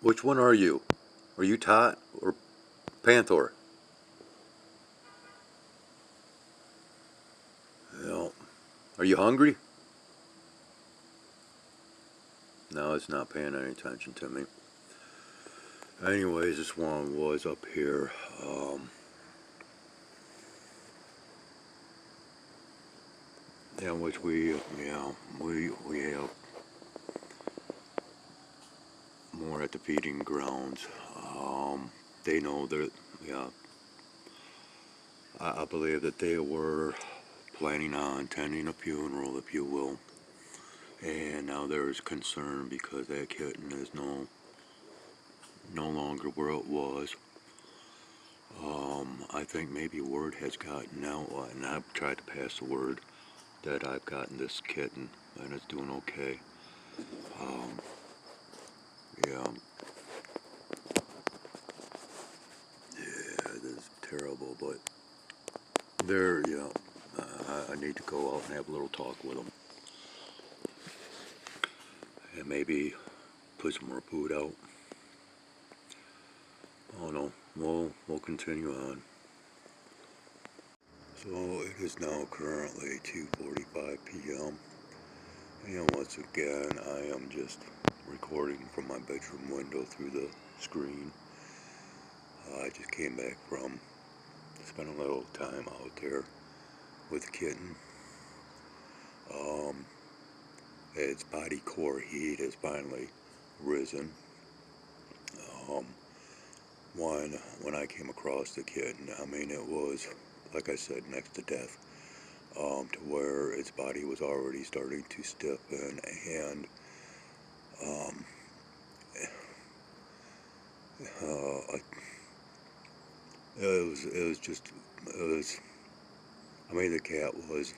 Which one are you? Are you Tot or Panther? No. Are you hungry? No, it's not paying any attention to me. Anyways, this one was up here. In which we have more at the feeding grounds. They know that, yeah, I believe that they were planning on attending a funeral, if you will. And now there is concern because that kitten is no longer where it was. I think maybe word has gotten out, and I've tried to pass the word that I've gotten this kitten and it's doing okay. Um, yeah, it is terrible, but there, I need to go out and have a little talk with them, and maybe put some more food out. Oh no, we'll continue on. So it is now currently 2:45 p.m. and once again I am just recording from my bedroom window through the screen. I just came back from spending a little time out there with the kitten. Its body core heat has finally risen. Um, when I came across the kitten, I mean it was, like I said, next to death. To where its body was already starting to stiffen, and um, it was just, it was, I mean, the cat was,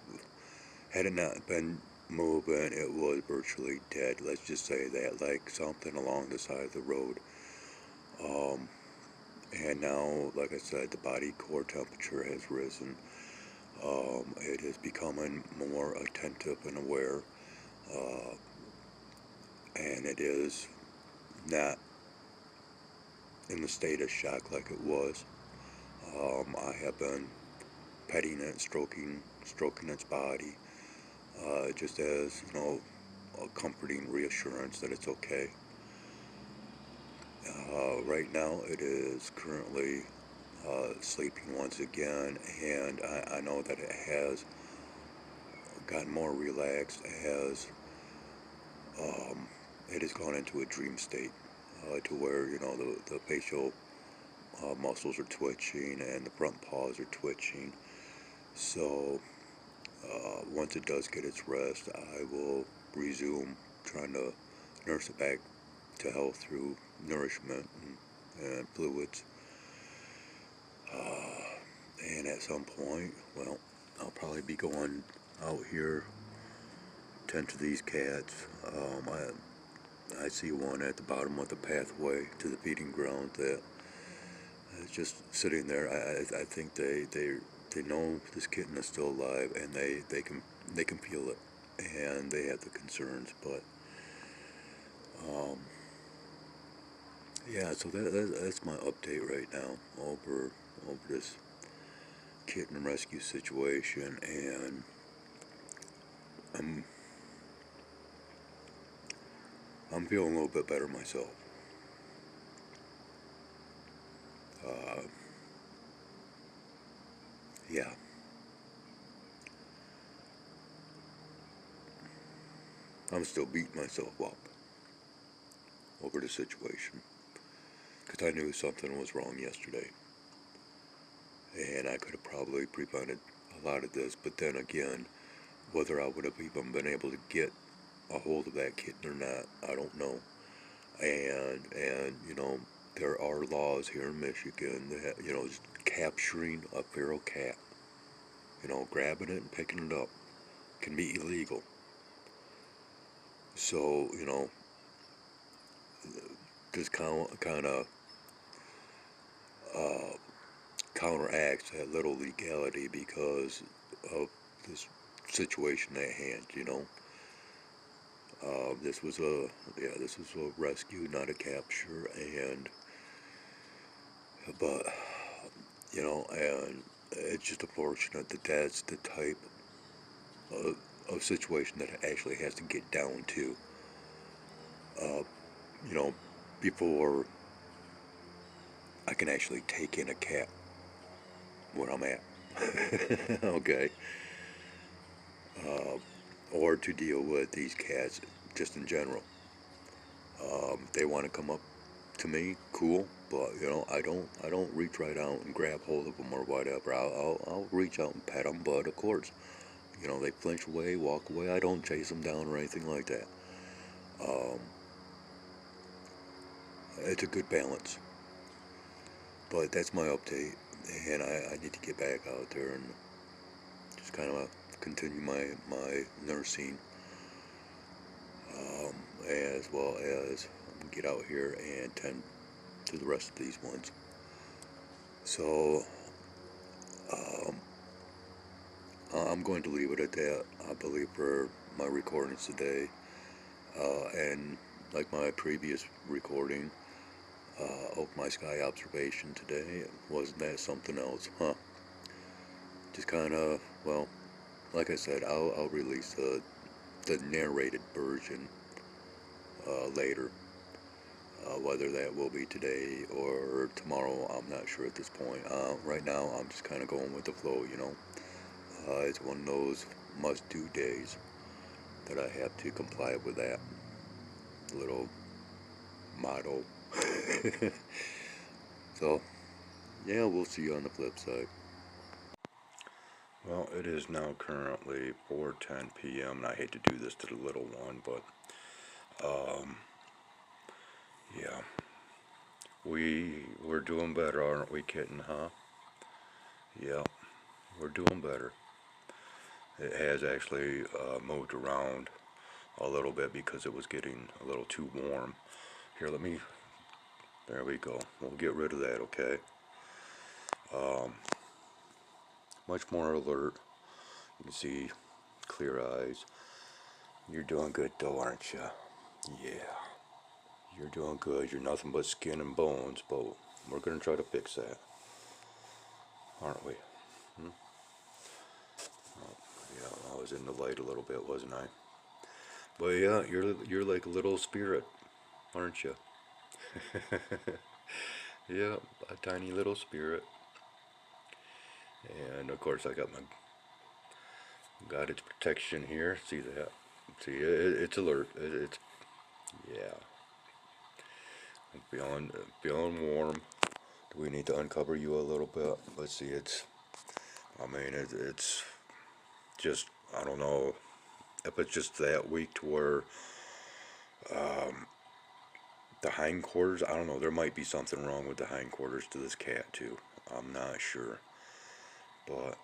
had it not been moving, it was virtually dead. Let's just say that, like something along the side of the road. Um, and now, like I said, the body core temperature has risen. It is becoming more attentive and aware, uh, and it is not in the state of shock like it was. I have been petting it, stroking its body, just as, a comforting reassurance that it's okay. Right now it is currently sleeping once again, and I know that it has gotten more relaxed as it has gone into a dream state, to where, the facial muscles are twitching and the front paws are twitching. So once it does get its rest, I will resume trying to nurse it back to health through nourishment and fluids. And at some point, well, I'll probably be going out here, tend to these cats. I see one at the bottom of the pathway to the feeding ground that is just sitting there. I think they know this kitten is still alive, and they can feel it, and they have the concerns. But yeah, so that's my update right now over this kitten rescue situation, and I'm I'm feeling a little bit better myself. Uh, yeah, I'm still beating myself up over the situation because I knew something was wrong yesterday, and I could have probably prevented a lot of this. But then again, whether I would have even been able to get a hold of that kitten or not, I don't know. And there are laws here in Michigan that, just capturing a feral cat, grabbing it and picking it up can be illegal. So, this kind of uh, counteracts that little legality because of this situation at hand. this was a rescue, not a capture, and but and it's just unfortunate that that's the type of, situation that it actually has to get down to, uh, you know, before I can actually take in a cat where I'm at. Okay. Uh, or to deal with these cats just in general. They want to come up to me, cool, but I don't reach right out and grab hold of them or whatever. I'll reach out and pet them, but of course, they flinch away, walk away. I don't chase them down or anything like that. Um, it's a good balance, but that's my update, and I need to get back out there and just kind of continue my nursing, as well as get out here and tend to the rest of these ones. So um, I'm going to leave it at that, I believe, for my recordings today. And like my previous recording of my sky observation today, wasn't that something else? Huh? Just kind of, well, like I said, I'll release the narrated version later. Whether that will be today or tomorrow, I'm not sure at this point. Right now, I'm just kind of going with the flow, it's one of those must-do days that I have to comply with that little motto. So, yeah, we'll see you on the flip side. Well, it is now currently 4:10 p.m. and I hate to do this to the little one, but yeah, we're doing better, aren't we, kitten? Huh? Yeah, we're doing better. It has actually moved around a little bit because it was getting a little too warm. Here, there we go. We'll get rid of that, okay? Um, much more alert. You can see clear eyes. You're doing good though, aren't you? Yeah, you're doing good. You're nothing but skin and bones, but we're gonna try to fix that, aren't we? Hmm? Oh, yeah, I was in the light a little bit, wasn't I? But yeah, you're like a little spirit, aren't you? Yeah, a tiny little spirit. And of course, got its protection here. See that? See, it's alert. It's yeah. Feeling warm. Do we need to uncover you a little bit? Let's see. I mean, it's just. I don't know if it's just that weak to where um, the hindquarters. I don't know. There might be something wrong with the hindquarters to this cat too. I'm not sure, but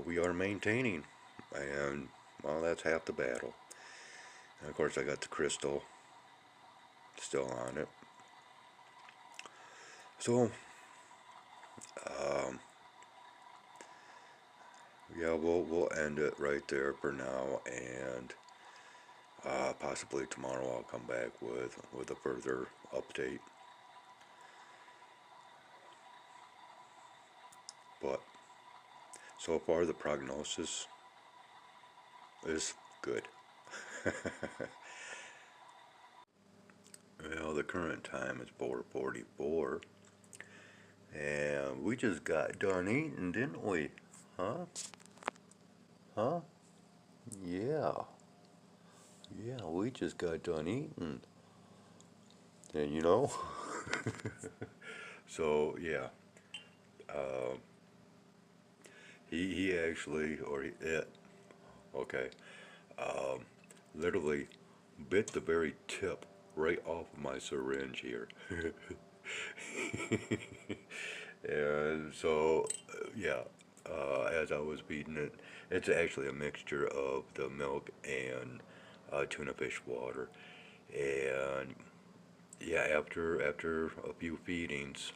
we are maintaining, and well, that's half the battle. And of course, I got the crystal still on it. So, um, yeah, we'll end it right there for now, and possibly tomorrow I'll come back with a further update. But so far, the prognosis is good. Well, the current time is 4:44, and we just got done eating, didn't we? Huh? Huh? Yeah. Yeah, we just got done eating. And so yeah, uh, he actually, it, okay, um, literally bit the very tip right off of my syringe here. And so, yeah, as I was feeding it, it's actually a mixture of the milk and tuna fish water. And yeah, after a few feedings,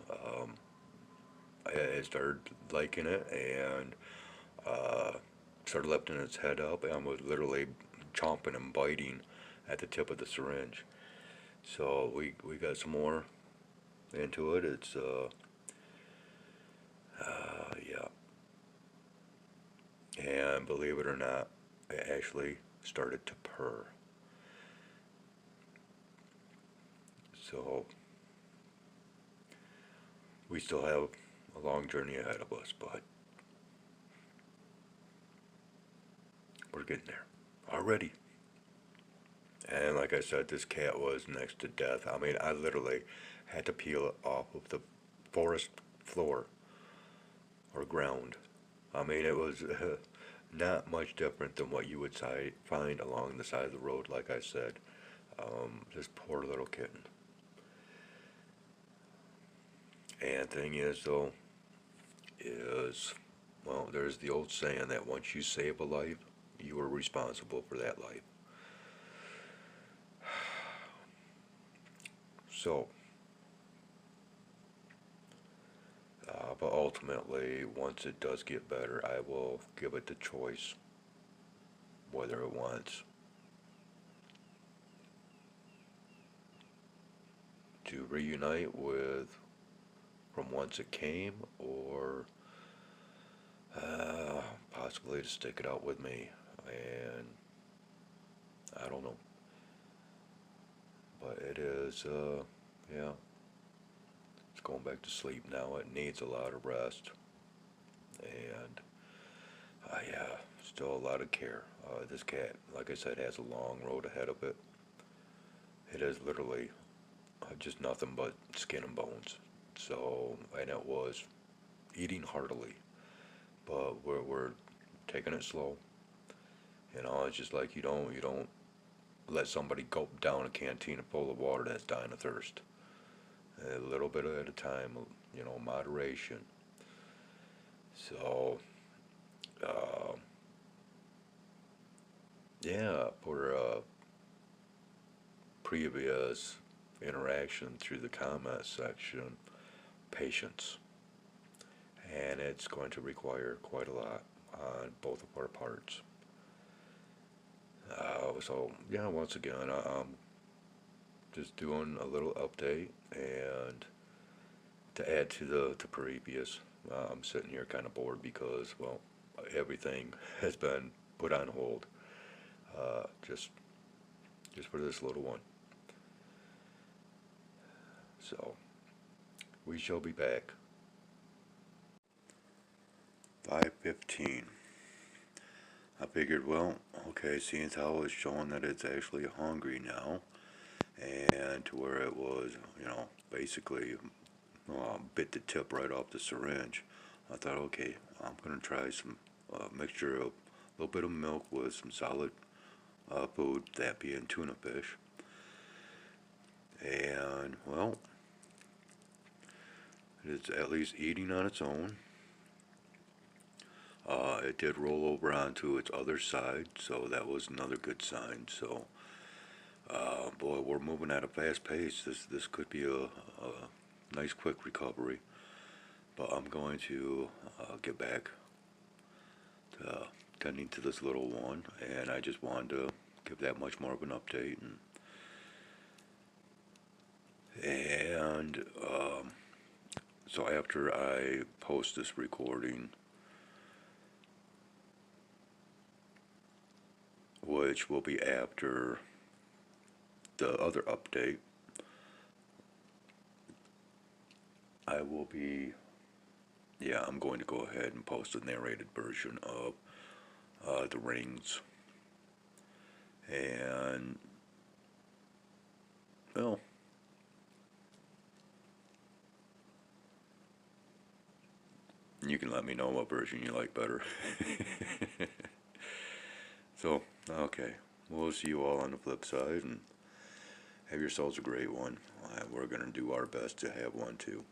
I started liking it and uh, started lifting its head up and was literally chomping and biting at the tip of the syringe. So we got some more into it. It's yeah, and believe it or not, it actually started to purr. So we still have a long journey ahead of us, but we're getting there already. And like I said, this cat was next to death. I mean, I literally had to peel it off of the forest floor or ground. I mean, it was not much different than what you would find along the side of the road, like I said. This poor little kitten. And thing is, though, is, well, there's the old saying that once you save a life, you are responsible for that life. So, but ultimately, once it does get better, I will give it the choice whether it wants to reunite with from whence it came, or possibly to stick it out with me. And I don't know. But it is, yeah, it's going back to sleep now. It needs a lot of rest. And, yeah, still a lot of care. This cat, like I said, has a long road ahead of it. It is literally just nothing but skin and bones. So, and it was eating heartily. But we're taking it slow. You know, it's just like you don't let somebody gulp down a canteen full of water that's dying of thirst. A little bit at a time, you know, moderation. So, uh, yeah, for previous interaction through the comment section, patience. And it's going to require quite a lot on both of our parts. So, yeah, once again, I'm just doing a little update and to add to the previous. I'm sitting here kind of bored because, well, everything has been put on hold. Uh, just just for this little one. So we shall be back. 5:15. I figured, well, okay, seeing how it's showing that it's actually hungry now, and to where it was, you know, basically bit the tip right off the syringe. I thought, okay, I'm gonna try some mixture of a little bit of milk with some solid food, that being tuna fish. And, well, it's at least eating on its own. It did roll over onto its other side, so that was another good sign. So, boy, we're moving at a fast pace. This could be a nice quick recovery. But I'm going to get back to tending to this little one, and I just wanted to give that much more of an update. And so after I post this recording, which will be after the other update, I will be, yeah, I'm going to go ahead and post a narrated version of the rings. And, well, you can let me know what version you like better. So, okay, we'll see you all on the flip side, and have yourselves a great one. We're going to do our best to have one too.